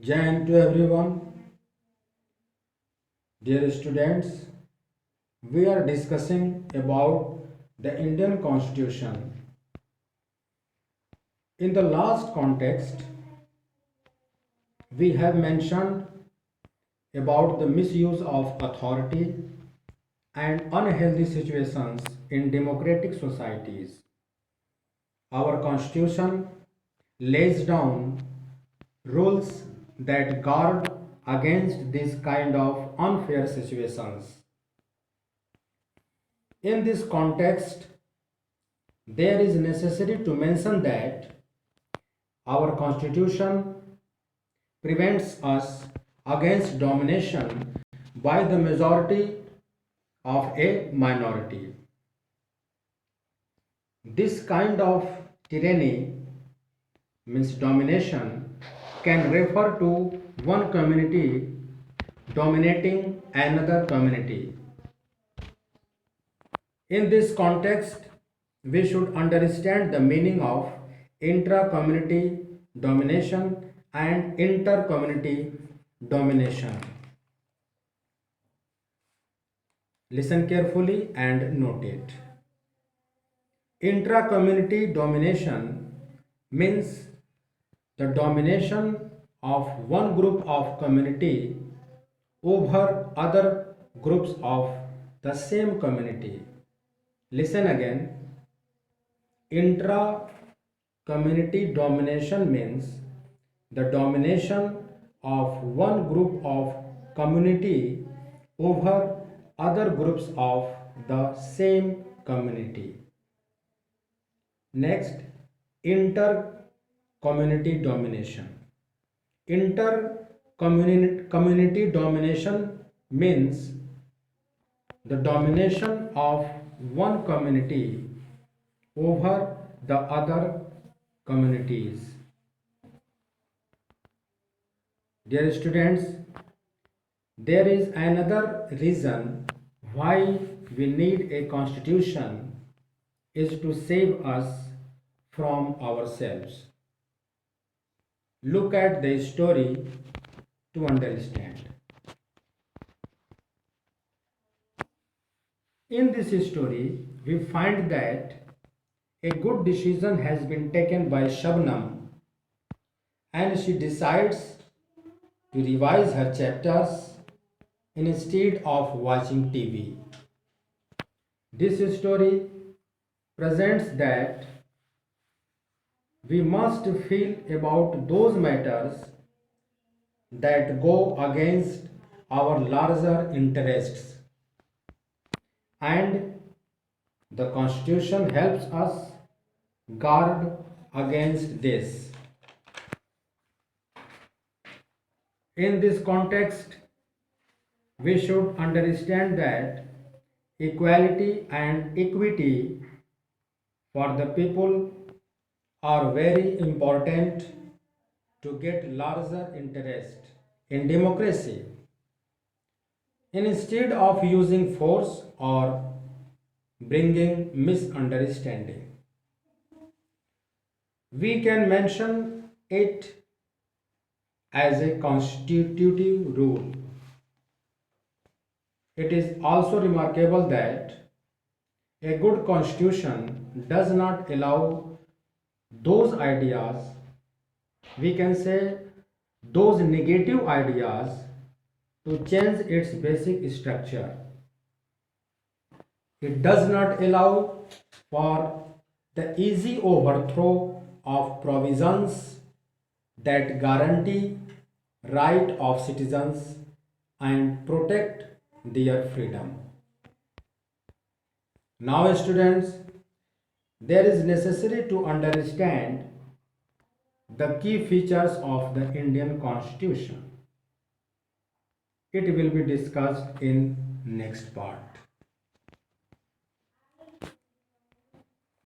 Jai to everyone, dear students. We are discussing about the Indian Constitution. In the last context, we have mentioned about the misuse of authority and unhealthy situations in democratic societies. Our Constitution lays down rules that guard against this kind of unfair situations. In this context, there is necessary to mention that our constitution prevents us against domination by the majority of a minority. This kind of tyranny means domination can refer to one community dominating another community. In this context, we should understand the meaning of intra-community domination and inter-community domination. Listen carefully and note it. Intra-community domination means the domination of one group of community over other groups of the same community. Listen again. Intra-community domination means the domination of one group of community over other groups of the same community. Next, inter-community domination. Inter-community domination means the domination of one community over the other communities. Dear students, there is another reason why we need a constitution is to save us from ourselves. Look at the story to understand. In this story, we find that a good decision has been taken by Shabnam and she decides to revise her chapters instead of watching TV. This story presents that we must feel about those matters that go against our larger interests, and the Constitution helps us guard against this. In this context, we should understand that equality and equity for the people are very important to get larger interest in democracy. Instead of using force or bringing misunderstanding, we can mention it as a constitutive rule. It is also remarkable that a good constitution does not allow those ideas, we can say those negative ideas, to change its basic structure. It does not allow for the easy overthrow of provisions that guarantee right of citizens and protect their freedom. Now students, there is necessary to understand the key features of the Indian Constitution. It will be discussed in next part.